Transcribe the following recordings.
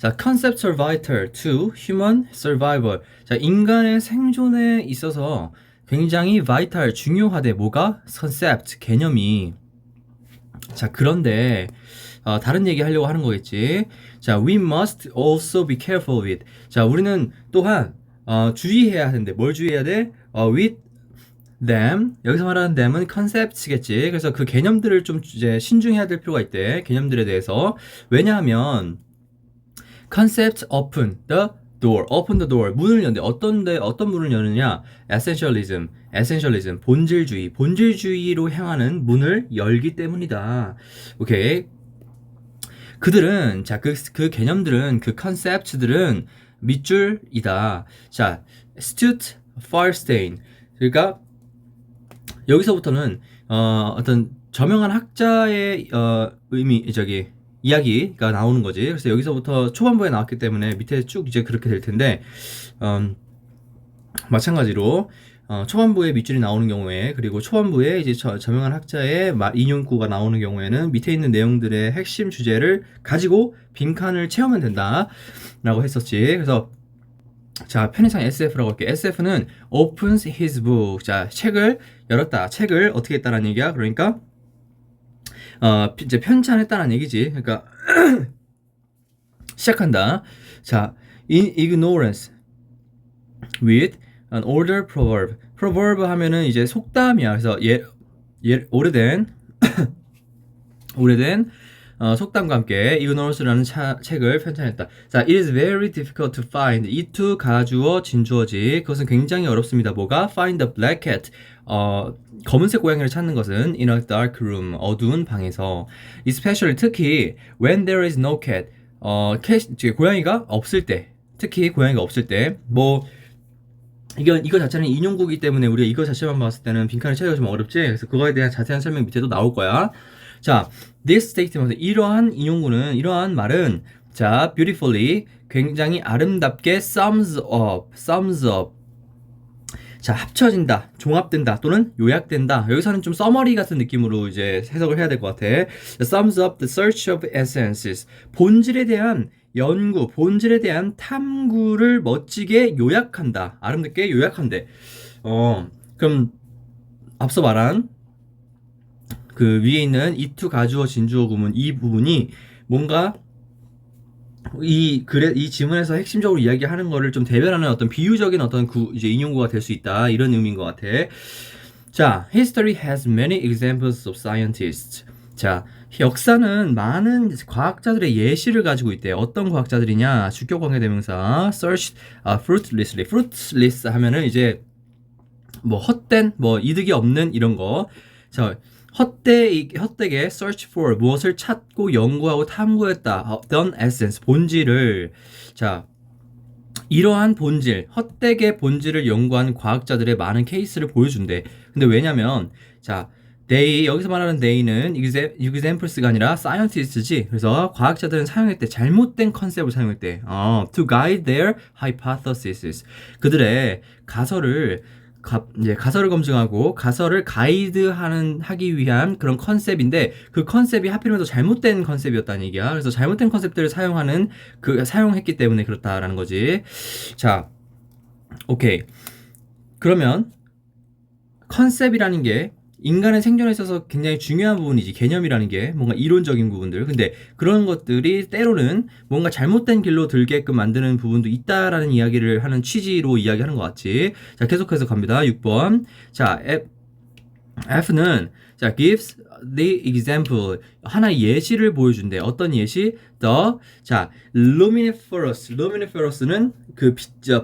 자, concepts are vital to human survival. 자, 인간의 생존에 있어서 굉장히 vital, 중요하대. 뭐가? concept, 개념이. 자, 그런데 다른 얘기 하려고 하는 거겠지. 자, we must also be careful with. 자, 우리는 또한 주의해야 하는데 뭘 주의해야 돼? with them. 여기서 말하는 them은 concepts겠지. 그래서 그 개념들을 좀 이제 신중해야 될 필요가 있대. 개념들에 대해서. 왜냐하면 concept open the door. open the door. 문을 여는데 어떤 문을 여느냐? essentialism. 본질주의로 향하는 문을 열기 때문이다. 오케이. 그들은 그 개념들은 그 컨셉트들은 밑줄이다. 자, astute, far-staying. 그러니까 여기서부터는 어떤 저명한 학자의 이야기가 나오는 거지. 그래서 여기서부터 초반부에 나왔기 때문에 밑에 쭉 이제 그렇게 될 텐데 마찬가지로 초반부에 밑줄이 나오는 경우에 그리고 초반부에 이제 저명한 학자의 인용구가 나오는 경우에는 밑에 있는 내용들의 핵심 주제를 가지고 빈칸을 채우면 된다라고 했었지. 그래서 자, 편의상 SF라고 할게. SF는 opens his book. 자, 책을 열었다. 책을 어떻게 했다라는 얘기야. 그러니까 이제 편찬했다는 얘기지. 그러니까 시작한다. 자, in ignorance with an older proverb. proverb 하면은 이제 속담이야. 그래서 오래된 속담과 함께 ignorance라는 책을 편찬했다. 자, it is very difficult to find. 이투 가주어 진주어지. 그것은 굉장히 어렵습니다. 뭐가? find the black cat. 검은색 고양이를 찾는 것은 in a dark room. 어두운 방에서. especially 특히 when there is no cat. 고양이가 없을 때. 특히 고양이가 없을 때. 뭐 이거 자체는 인용구이기 때문에 우리가 이거 자체만 봤을 때는 빈칸을 채우기가 좀 어렵지. 그래서 그거에 대한 자세한 설명 밑에도 나올 거야. 자, this statement, 이러한 말은 자, beautifully, 굉장히 아름답게 sums up. 자, 합쳐진다, 종합된다, 또는 요약된다. 여기서는 좀 서머리 같은 느낌으로 이제 해석을 해야 될 것 같아. sums up the search of essences. 본질에 대한 연구, 본질에 대한 탐구를 멋지게 요약한다. 아름답게 요약한대. 그럼 앞서 말한 그 위에 있는 이투 가주어 진주어 구문 이 부분이 뭔가 이 지문에서 핵심적으로 이야기하는 거를 좀 대변하는 어떤 비유적인 어떤 이제 인용구가 될 수 있다. 이런 의미인 것 같아. 자, history has many examples of scientists. 자, 역사는 많은 과학자들의 예시를 가지고 있대. 어떤 과학자들이냐? 주격 관계 대명사 search fruitlessly. fruitless 하면은 이제 뭐 헛된 뭐 이득이 없는 이런 거. 자, 헛되게 search for 무엇을 찾고 연구하고 탐구했다. done essence 본질을. 자, 이러한 본질, 헛되게 본질을 연구한 과학자들의 많은 케이스를 보여준대. 근데 왜냐면 자, 여기서 말하는 they는 examples가 아니라 scientists지. 그래서 과학자들은 사용했대. 잘못된 컨셉을 사용했대. to guide their hypotheses. 그들의 가설을 검증하고 가설을 하기 위한 그런 컨셉인데 그 컨셉이 하필이면 또 잘못된 컨셉이었다는 얘기야. 그래서 잘못된 컨셉들을 사용했기 때문에 그렇다라는 거지. 자, 오케이. 그러면 컨셉이라는 게 인간의 생존에 있어서 굉장히 중요한 부분이지. 개념이라는 게 뭔가 이론적인 부분들. 근데 그런 것들이 때로는 뭔가 잘못된 길로 들게끔 만드는 부분도 있다라는 이야기를 하는 취지로 이야기하는 것 같지. 자, 계속해서 갑니다. 6번. 자, F는 자, gives the example. 하나의 예시를 보여준대. 어떤 예시? 자, luminiferous는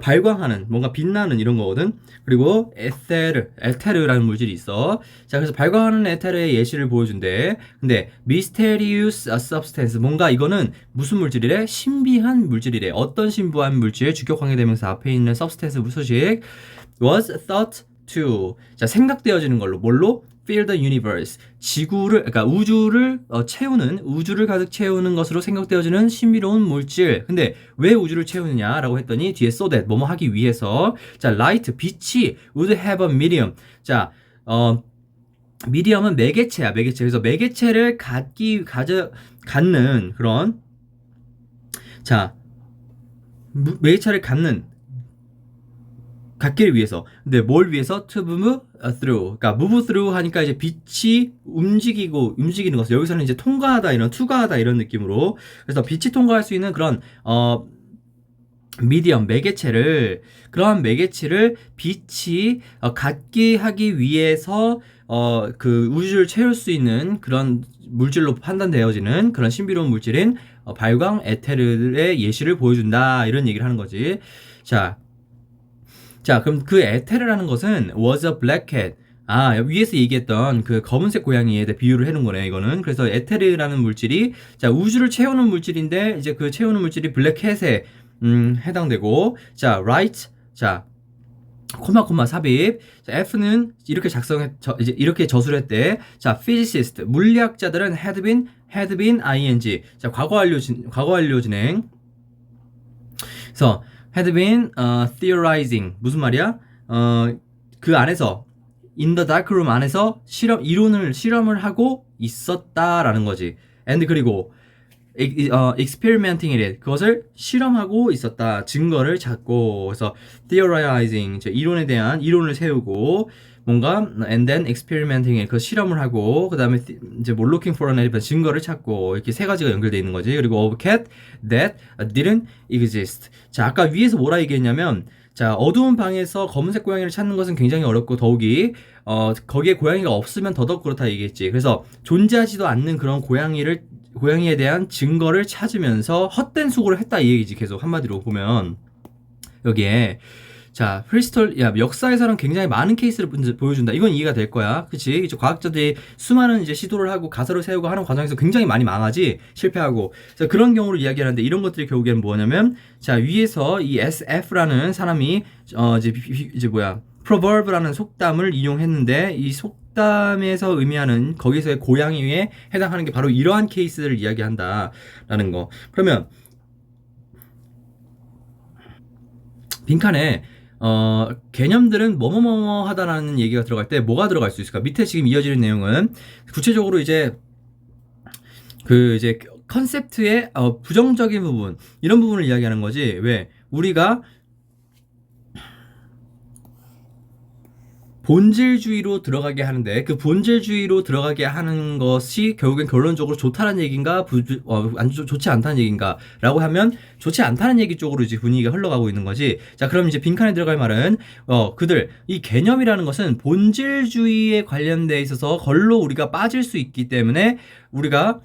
발광하는, 뭔가 빛나는 이런 거거든. 그리고 에테르라는 물질이 있어. 자, 그래서 발광하는 에테르의 예시를 보여준대. 근데 mysterious substance, 뭔가 이거는 무슨 물질이래? 신비한 물질이래. 어떤 신비한 물질? 주격 관계 대명사 앞에 있는 substance 소식 was thought to. 자, 생각되어지는 걸로. 뭘로? fill the universe. 그러니까 우주를 가득 채우는 것으로 생각되어지는 신비로운 물질. 근데 왜 우주를 채우느냐라고 했더니 뒤에 so that 뭐뭐 하기 위해서. 자, light 빛이 would have a medium. 자, 미디엄은 매개체야. 그래서 매개체를 갖는 그런 자, 매개체를 갖기를 위해서. 근데 뭘 위해서? To move through. 그러니까 move through 하니까 이제 빛이 움직이는 것을 여기서는 이제 통과하다 투과하다 이런 느낌으로. 그래서 빛이 통과할 수 있는 그런 미디엄 그러한 매개체를 빛이 갖게 하기 위해서 그 우주를 채울 수 있는 그런 물질로 판단되어지는 그런 신비로운 물질인 발광 에테르의 예시를 보여준다 이런 얘기를 하는 거지. 자, 그럼 그 에테르라는 것은 was a black cat. 위에서 얘기했던 그 검은색 고양이에 대해 비유를 해놓은 거네, 이거는. 그래서 에테르라는 물질이, 자, 우주를 채우는 물질인데, 이제 그 채우는 물질이 블랙캣에, 해당되고, 자, right. 자, 코마 삽입. 자, F는 이렇게 이제 이렇게 저술을 했대. 자, physicist. 물리학자들은 had been ing. 자, 과거 완료 진행. 그래서, had been theorizing. 무슨 말이야? 그 안에서 in the dark room 안에서 실험을 하고 있었다라는 거지. and 그리고 experimenting it. 그것을 실험하고 있었다. 증거를 찾고. 그래서 theorizing. 이론을 세우고 뭔가 and then experimenting it. 그 실험을 하고 그다음에 이제 뭐 looking for an evidence. 증거를 찾고 이렇게 세 가지가 연결되어 있는 거지. 그리고 of cat that didn't exist. 자, 아까 위에서 뭐라 얘기했냐면 자, 어두운 방에서 검은색 고양이를 찾는 것은 굉장히 어렵고 더욱이 거기에 고양이가 없으면 더더욱 그렇다 얘기했지. 그래서 존재하지도 않는 그런 고양이에 대한 증거를 찾으면서 헛된 수고를 했다 이 얘기지. 계속 한마디로 보면 여기에 자, 역사에서는 굉장히 많은 케이스를 보여준다. 이건 이해가 될 거야. 그치? 이제 과학자들이 수많은 이제 시도를 하고 가설을 세우고 하는 과정에서 굉장히 많이 망하지, 실패하고. 자, 그런 경우를 이야기하는데 이런 것들이 결국에는 뭐냐면, 자, 위에서 이 SF라는 사람이, proverb라는 속담을 이용했는데, 이 속담에서 의미하는 거기서의 고양이에 해당하는 게 바로 이러한 케이스를 이야기한다라는 거. 그러면, 빈칸에 개념들은 뭐뭐뭐 하다라는 얘기가 들어갈 때 뭐가 들어갈 수 있을까? 밑에 지금 이어지는 내용은 구체적으로 이제 컨셉트의 부정적인 부분, 이런 부분을 이야기하는 거지. 왜? 우리가 본질주의로 들어가게 하는데 그 본질주의로 들어가게 하는 것이 결국엔 결론적으로 좋다는 얘기인가 좋지 않다는 얘기인가 라고 하면 좋지 않다는 얘기 쪽으로 이제 분위기가 흘러가고 있는 거지. 자, 그럼 이제 빈칸에 들어갈 말은 이 개념이라는 것은 본질주의에 관련돼 있어서 걸로 우리가 빠질 수 있기 때문에 우리가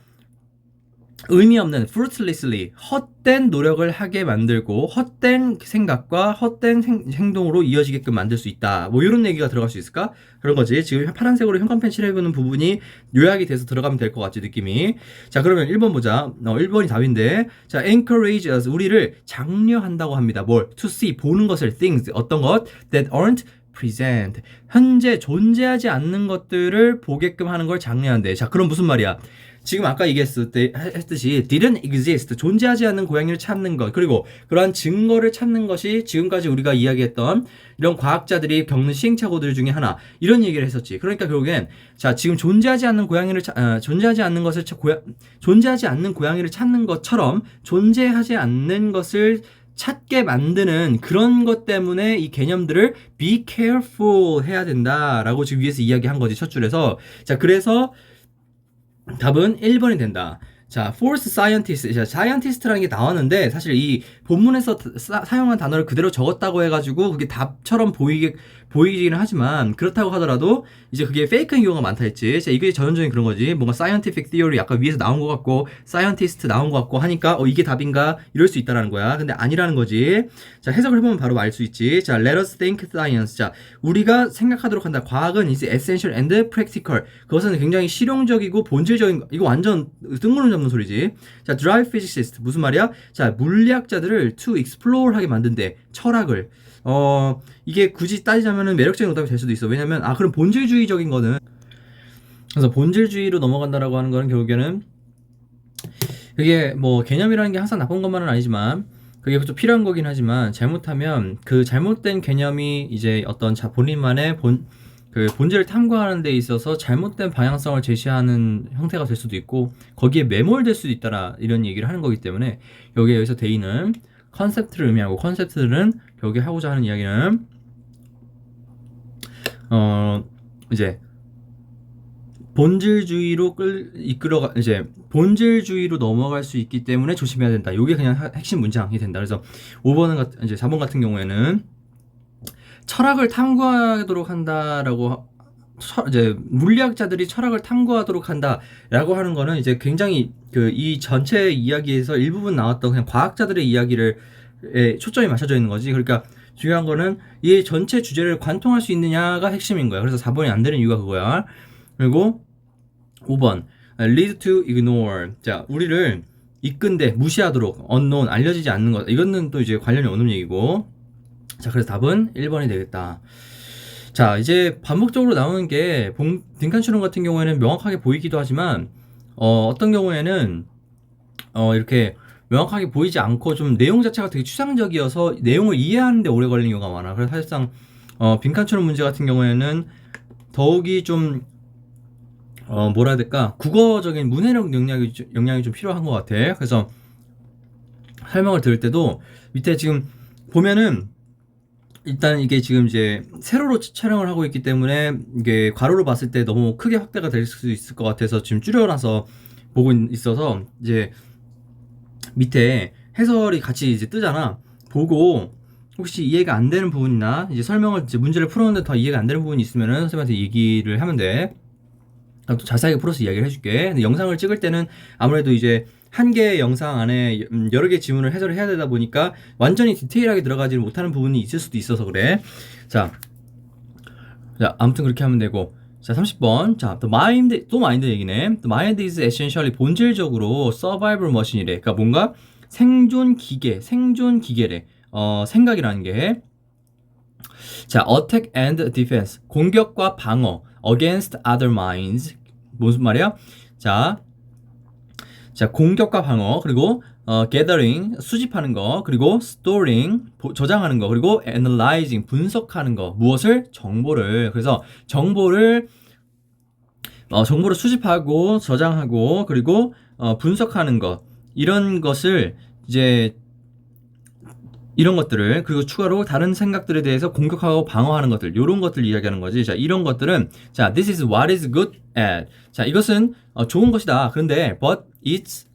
의미 없는 fruitlessly 헛된 노력을 하게 만들고 헛된 생각과 헛된 행동으로 이어지게끔 만들 수 있다. 뭐 이런 얘기가 들어갈 수 있을까? 그런 거지. 지금 파란색으로 형광펜 칠해보는 부분이 요약이 돼서 들어가면 될 것 같지, 느낌이. 자, 그러면 1번 보자. 1번이 답인데, 자, encourage us. 우리를 장려한다고 합니다. 뭘? to see. 보는 것을. things. 어떤 것? that aren't present. 현재 존재하지 않는 것들을 보게끔 하는 걸 장려한대. 자, 그럼 무슨 말이야? 지금 아까 했듯이 didn't exist, 존재하지 않는 고양이를 찾는 것, 그리고 그러한 증거를 찾는 것이 지금까지 우리가 이야기했던 이런 과학자들이 겪는 시행착오들 중에 하나, 이런 얘기를 했었지. 그러니까 결국엔 자, 지금 존재하지 않는 고양이를 존재하지 않는 고양이를 찾는 것처럼 존재하지 않는 것을 찾게 만드는 그런 것 때문에 이 개념들을 be careful 해야 된다라고 지금 위에서 이야기한 거지, 첫 줄에서. 자, 그래서 답은 1번이 된다. 자, false scientist. 자, scientist라는 게 나왔는데 사실 이 본문에서 사용한 단어를 그대로 적었다고 해가지고 그게 답처럼 보이기는 하지만 그렇다고 하더라도 이제 그게 페이크인 경우가 많다 했지. 자, 이게 전형적인 그런 거지. 뭔가 scientific theory 아까 위에서 나온 것 같고 scientist 나온 것 같고 하니까 이게 답인가 이럴 수 있다라는 거야. 근데 아니라는 거지. 자, 해석을 해보면 바로 알 수 있지. 자, let us think science. 자, 우리가 생각하도록 한다. 과학은 is essential and practical. 그것은 굉장히 실용적이고 본질적인, 이거 완전 뜬구름 잡는 소리지. 자, drive physicist. 무슨 말이야? 자, 물리학자들을 to explore 하게 만든대. 철학을. 이게 굳이 따지자면은 매력적인 오답이 될 수도 있어. 왜냐면, 그럼 본질주의적인 거는, 그래서 본질주의로 넘어간다라고 하는 거는 결국에는, 그게 뭐 개념이라는 게 항상 나쁜 것만은 아니지만, 그게 좀 필요한 거긴 하지만, 잘못하면 그 잘못된 개념이 이제 어떤 본인만의 그 본질을 탐구하는 데 있어서 잘못된 방향성을 제시하는 형태가 될 수도 있고 거기에 매몰될 수도 있다라 이런 얘기를 하는 거기 때문에 여기서 대의는 컨셉트를 의미하고 컨셉트들은 여기 하고자 하는 이야기는 이제 본질주의로 이제 본질주의로 넘어갈 수 있기 때문에 조심해야 된다. 이게 그냥 핵심 문장이 된다. 그래서 5번은 이제 4번 같은 경우에는 철학을 탐구하도록 한다라고 이제 물리학자들이 철학을 탐구하도록 한다라고 하는 거는 이제 굉장히 이 전체 이야기에서 일부분 나왔던 그냥 과학자들의 이야기를 초점이 맞춰져 있는 거지. 그러니까 중요한 거는 이 전체 주제를 관통할 수 있느냐가 핵심인 거야. 그래서 4번이 안 되는 이유가 그거야. 그리고 5번 lead to ignore. 자, 우리를 이끈데 무시하도록 unknown 알려지지 않는 것. 이거는 또 이제 관련이 없는 얘기고. 자, 그래서 답은 1번이 되겠다. 자, 이제 반복적으로 나오는 게 빈칸 추론 같은 경우에는 명확하게 보이기도 하지만 어떤 경우에는 이렇게 명확하게 보이지 않고 좀 내용 자체가 되게 추상적이어서 내용을 이해하는데 오래 걸리는 경우가 많아. 그래서 사실상 빈칸 추론 문제 같은 경우에는 더욱이 좀 뭐라 해야 될까, 국어적인 문해력 역량이 좀 필요한 것 같아. 그래서 설명을 들을 때도 밑에 지금 보면은 일단 이게 지금 이제 세로로 촬영을 하고 있기 때문에 이게 괄호로 봤을 때 너무 크게 확대가 될 수 있을 것 같아서 지금 줄여놔서 보고 있어서 이제 밑에 해설이 같이 이제 뜨잖아. 보고 혹시 이해가 안 되는 부분이나 이제 설명을 이제 문제를 풀었는데 더 이해가 안 되는 부분이 있으면은 선생님한테 얘기를 하면 돼. 또 자세하게 풀어서 이야기를 해줄게. 근데 영상을 찍을 때는 아무래도 이제 한 개의 영상 안에 여러 개의 지문을 해설을 해야 되다 보니까 완전히 디테일하게 들어가지 못하는 부분이 있을 수도 있어서 그래. 자, 아무튼 그렇게 하면 되고. 자, 30번. 자, the mind, 또 마인드 얘기네. The mind is essentially 본질적으로 survival machine이래. 그러니까 뭔가 생존 기계래. 생각이라는 게. 자, attack and defense. 공격과 방어. against other minds. 무슨 말이야? 자, 공격과 방어, 그리고 gathering, 수집하는 거, 그리고 storing, 저장하는 거, 그리고 analyzing, 분석하는 거. 무엇을? 정보를. 그래서 정보를 수집하고, 저장하고, 그리고 분석하는 것. 이런 것을 이제 이런 것들을, 그리고 추가로 다른 생각들에 대해서 공격하고 방어하는 것들, 이런 것들 이야기하는 거지. 자, 이런 것들은, 자, this is what is good at. 자, 이것은 좋은 것이다. 그런데 but it's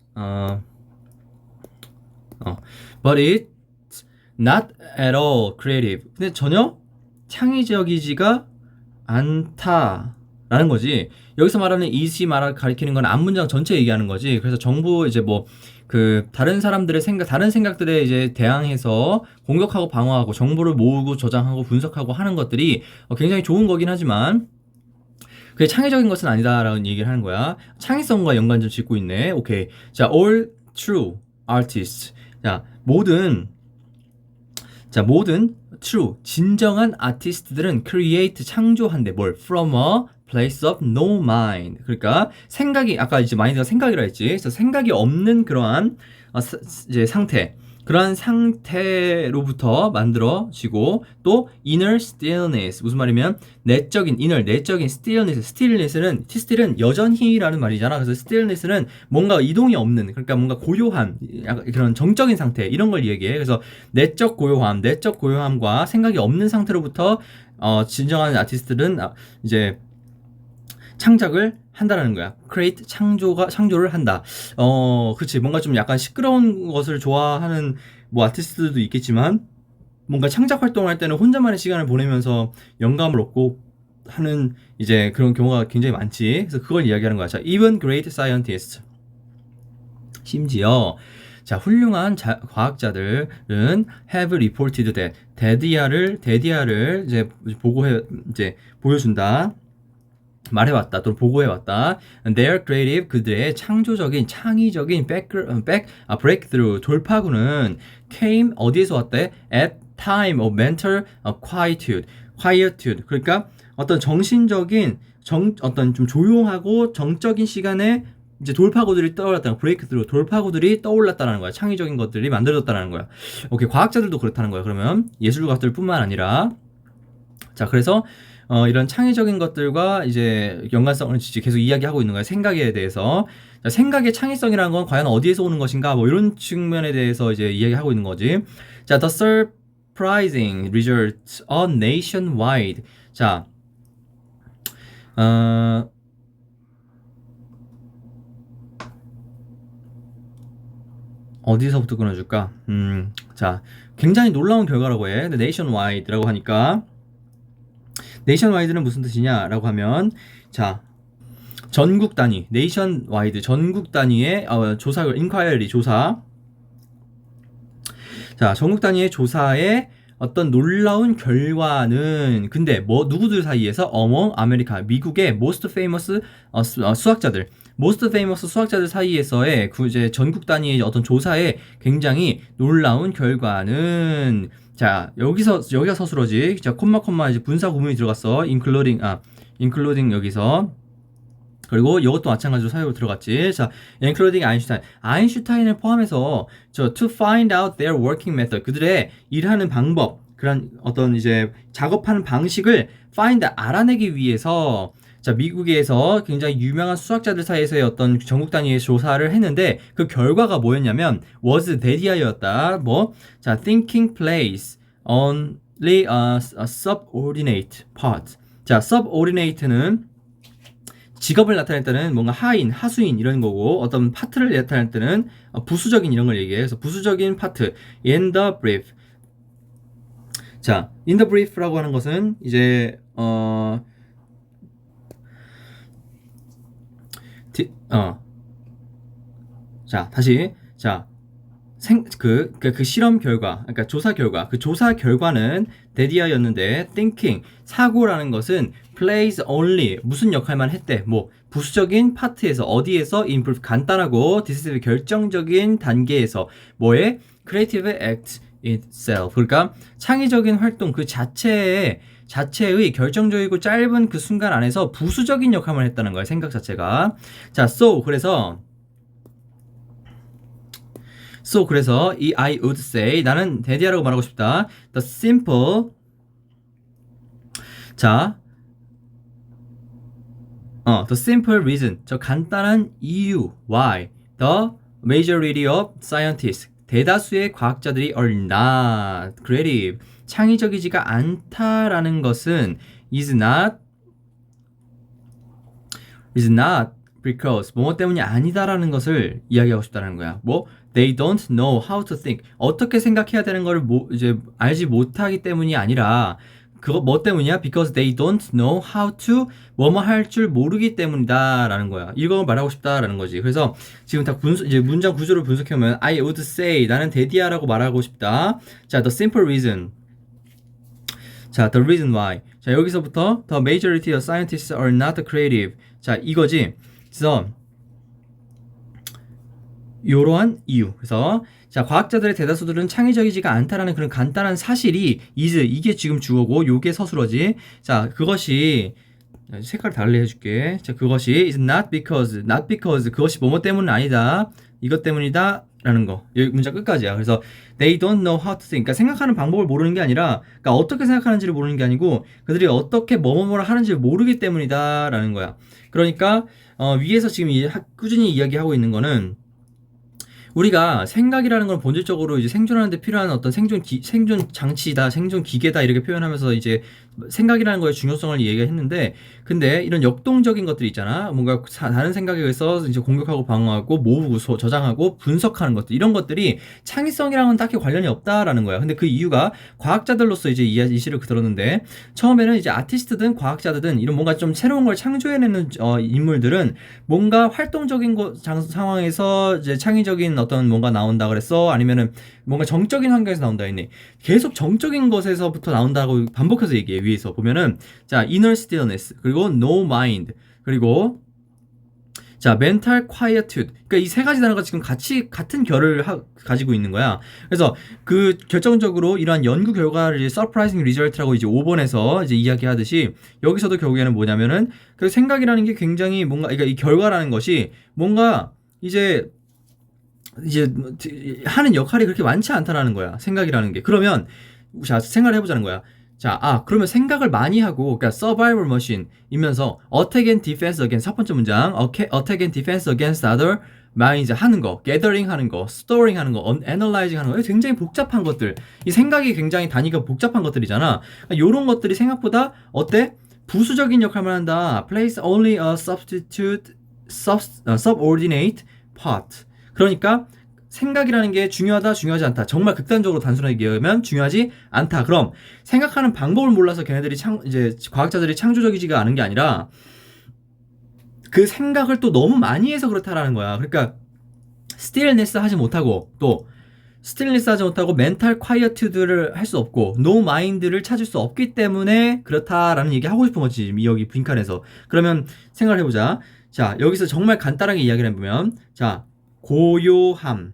not at all creative. 근데 전혀 창의적이지가 않다라는 거지. 여기서 말하는 is이 가리키는 건 앞문장 전체 얘기하는 거지. 그래서 정부 이제 다른 사람들의 다른 생각들에 이제 대항해서 공격하고 방어하고 정보를 모으고 저장하고 분석하고 하는 것들이 굉장히 좋은 거긴 하지만 그게 창의적인 것은 아니다라는 얘기를 하는 거야. 창의성과 연관 좀 짓고 있네. 오케이. 자, all true artists. 자, 모든 true 진정한 아티스트들은 create 창조한대. 뭘? from a place of no mind. 그러니까 생각이, 아까 이제 마인드가 생각이라 했지. 그래서 생각이 없는 그러한 이제 그러한 상태로부터 만들어지고, 또 inner stillness. 무슨 말이면 내적인 stillness는 여전히라는 말이잖아. 그래서 stillness는 뭔가 이동이 없는, 그러니까 뭔가 고요한, 그런 정적인 상태, 이런 걸 얘기해. 그래서 내적 고요함과 생각이 없는 상태로부터 진정한 아티스트들은 이제 창작을 한다라는 거야. create, 창조를 한다. 그치. 뭔가 좀 약간 시끄러운 것을 좋아하는 아티스트들도 있겠지만, 뭔가 창작 활동을 할 때는 혼자만의 시간을 보내면서 영감을 얻고 하는 이제 그런 경우가 굉장히 많지. 그래서 그걸 이야기하는 거야. 자, even great scientists. 심지어, 자, 훌륭한 과학자들은 have reported that. 데디아를 이제 보여준다. 말해왔다, 또는 보고해왔다. Their creative, 그들의 창의적인 breakthrough, 돌파구는 came, 어디에서 왔대? At time of mental quietude. 그러니까 어떤 정신적인, 어떤 좀 조용하고 정적인 시간에 이제 돌파구들이 떠올랐다는 거야. 창의적인 것들이 만들어졌다는 거야. 오케이, 과학자들도 그렇다는 거야. 그러면 예술가들 뿐만 아니라. 자, 그래서 이런 창의적인 것들과 이제 연관성을 계속 이야기하고 있는 거야. 생각에 대해서. 자, 생각의 창의성이라는 건 과연 어디에서 오는 것인가? 뭐 이런 측면에 대해서 이제 이야기하고 있는 거지. 자, the surprising results are nationwide. 자, 어, 어디서부터 끊어줄까? 자, 굉장히 놀라운 결과라고 해. 근데 nationwide라고 하니까 nationwide는 무슨 뜻이냐라고 하면 자, 전국 단위, nationwide 전국 단위의 조사, inquiry 조사. 자, 전국 단위의 조사의 어떤 놀라운 결과는 근데 뭐 누구들 사이에서 among 아메리카 미국의 most famous 수학자들 most famous 수학자들 사이에서의 그 이제 전국 단위의 어떤 조사의 굉장히 놀라운 결과는 자 여기가 서술어지 자 콤마 이제 분사 구문이 들어갔어 including 여기서 그리고 이것도 마찬가지로 사용으로 들어갔지. 자, including 아인슈타인. 아인슈타인을 포함해서 to find out their working method. 그들의 일하는 방법, 그런 어떤 이제 작업하는 방식을 알아내기 위해서 자, 미국에서 굉장히 유명한 수학자들 사이에서의 어떤 전국 단위의 조사를 했는데 그 결과가 뭐였냐면 was 대디아였다. 뭐? 자, thinking plays only a subordinate part. 자, subordinate는 직업을 나타낼 때는 뭔가 하인, 하수인 이런 거고 어떤 파트를 나타낼 때는 부수적인 이런 걸 얘기해요. 그래서 부수적인 파트 in the brief. 자, in the brief라고 하는 것은 이제 자, 다시 자, 그 실험 결과, 그러니까 조사 결과, 그 조사 결과는 데디아였는데 thinking, 사고라는 것은 plays only, 무슨 역할만 했대. 뭐 부수적인 파트에서 어디에서 improve, 간단하고 decisive, 결정적인 단계에서 뭐에 creative act itself, 그러니까 창의적인 활동 그 자체의 결정적이고 짧은 그 순간 안에서 부수적인 역할만 했다는 거야, 생각 자체가. 자, 그래서 이 I would say 나는 대디아라고 말하고 싶다. The simple 자, the simple reason 저 간단한 이유 why the majority of scientists 대다수의 과학자들이 are not creative 창의적이지가 않다라는 것은 is not because 뭐뭐 때문이 아니다라는 것을 이야기하고 싶다는 거야. 뭐 they don't know how to think 어떻게 생각해야 되는 걸 이제 알지 못하기 때문이 아니라 그거 뭐 때문이야? Because they don't know how to 뭐뭐 할 줄 모르기 때문이다라는 거야. 이걸 말하고 싶다라는 거지. 그래서 지금 다 이제 문장 구조를 분석해보면 I would say 나는 데디아라고 말하고 싶다. 자, the simple reason. 자, the reason why. 자, 여기서부터 the majority of scientists are not creative. 자, 이거지. 그래서 이러한 이유. 그래서 자, 과학자들의 대다수들은 창의적이지가 않다라는 그런 간단한 사실이 이게 지금 주어고 요게 서술어지. 자, 그것이 색깔 달리 해줄게. 자, 그것이 is not because 그것이 뭐뭐 때문은 아니다. 이것 때문이다. 라는 거. 여기 문장 끝까지야. 그래서 they don't know how to think. 그러니까 생각하는 방법을 모르는 게 아니라 그러니까 어떻게 생각하는지를 모르는 게 아니고 그들이 어떻게 뭐뭐뭐를 하는지를 모르기 때문이다. 라는 거야. 그러니까 위에서 지금 꾸준히 이야기하고 있는 거는 우리가 생각이라는 걸 본질적으로 이제 생존하는 데 필요한 어떤 생존 장치다, 생존 기계다 이렇게 표현하면서 이제 생각이라는 거의 중요성을 얘기했는데 근데 이런 역동적인 것들이 있잖아. 뭔가 다른 생각에 의해서 이제 공격하고 방어하고 모으고 저장하고 분석하는 것들 이런 것들이 창의성이랑은 딱히 관련이 없다라는 거야. 근데 그 이유가 과학자들로서 이제 이 시를 들었는데 처음에는 이제 아티스트든 과학자든 이런 뭔가 좀 새로운 걸 창조해내는 인물들은 뭔가 활동적인 상황에서 이제 창의적인 어떤 뭔가 나온다 그랬어. 아니면은 뭔가 정적인 환경에서 나온다 했니. 계속 정적인 것에서부터 나온다고 반복해서 얘기해. 위에서 보면은 자, inner stillness 그리고 no mind 그리고 자, mental quietude. 그러니까 이 세 가지 단어가 지금 같은 결을 가지고 있는 거야. 그래서 그 결정적으로 이러한 연구 결과를 이제 surprising result라고 이제 5번에서 이제 이야기하듯이 여기서도 결국에는 뭐냐면은 그 생각이라는 게 굉장히 뭔가 그러니까 이 결과라는 것이 뭔가 이제 하는 역할이 그렇게 많지 않다라는 거야. 생각이라는 게. 그러면 자, 생각을 해보자는 거야. 자, 그러면 생각을 많이 하고, 그러니까 survival machine이면서 attack and defense against 첫 번째 문장, attack and defense against other minds 하는 거, gathering 하는 거, storing 하는 거, analyzing 하는 거, 굉장히 복잡한 것들. 이 생각이 굉장히 단위가 복잡한 것들이잖아. 그러니까 이런 것들이 생각보다 어때? 부수적인 역할만 한다. Plays only a subordinate part. 그러니까 생각이라는 게 중요하다, 중요하지 않다. 정말 극단적으로 단순하게 얘기하면 중요하지 않다. 그럼 생각하는 방법을 몰라서 걔네들이 이제 과학자들이 창조적이지가 않은 게 아니라 그 생각을 또 너무 많이 해서 그렇다라는 거야. 그러니까 스틸리스 하지 못하고 또 스틸리스 하지 못하고 멘탈 콰이어트들을 할 수 없고 노 마인드를 찾을 수 없기 때문에 그렇다라는 얘기 하고 싶은 거지. 여기 빈칸에서. 그러면 생각을 해보자. 자, 여기서 정말 간단하게 이야기를 해보면 자, 고요함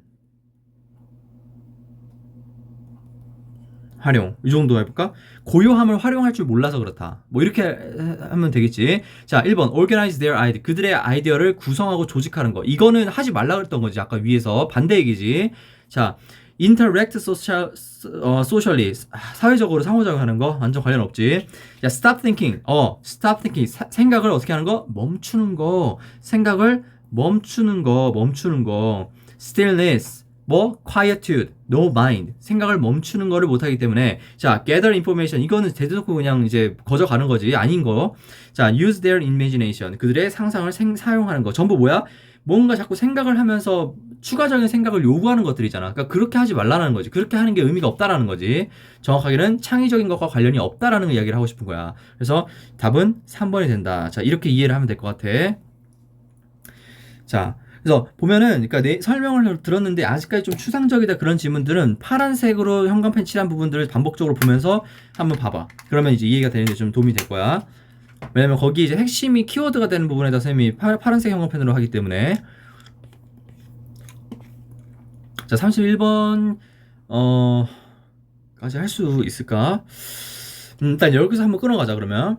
활용 이 정도 해볼까? 고요함을 활용할 줄 몰라서 그렇다. 뭐 이렇게 하면 되겠지. 자, 1번 organize their idea. 그들의 아이디어를 구성하고 조직하는 거. 이거는 하지 말라 그랬던 거지. 아까 위에서 반대 얘기지. 자, interact socially. 사회적으로 상호작용하는 거 완전 관련 없지. 자, stop thinking. stop thinking. 생각을 어떻게 하는 거? 멈추는 거. 생각을 멈추는 거. stillness. 뭐? quietude, no mind. 생각을 멈추는 거를 못하기 때문에. 자, gather information. 이거는 대놓고 그냥 이제 거저 가는 거지. 아닌 거. 자, use their imagination. 그들의 상상을 사용하는 거. 전부 뭐야? 뭔가 자꾸 생각을 하면서 추가적인 생각을 요구하는 것들이잖아. 그러니까 그렇게 하지 말라는 거지. 그렇게 하는 게 의미가 없다라는 거지. 정확하게는 창의적인 것과 관련이 없다라는 이야기를 하고 싶은 거야. 그래서 답은 3번이 된다. 자, 이렇게 이해를 하면 될 것 같아. 자, 그래서 보면은 그러니까 내 설명을 들었는데 아직까지 좀 추상적이다 그런 질문들은 파란색으로 형광펜 칠한 부분들을 반복적으로 보면서 한번 봐봐. 그러면 이제 이해가 되는데 좀 도움이 될 거야. 왜냐면 거기 이제 핵심이 키워드가 되는 부분에다 쌤이 파란색 형광펜으로 하기 때문에. 자, 31번 까지 할 수 있을까? 일단 여기서 한번 끊어가자 그러면.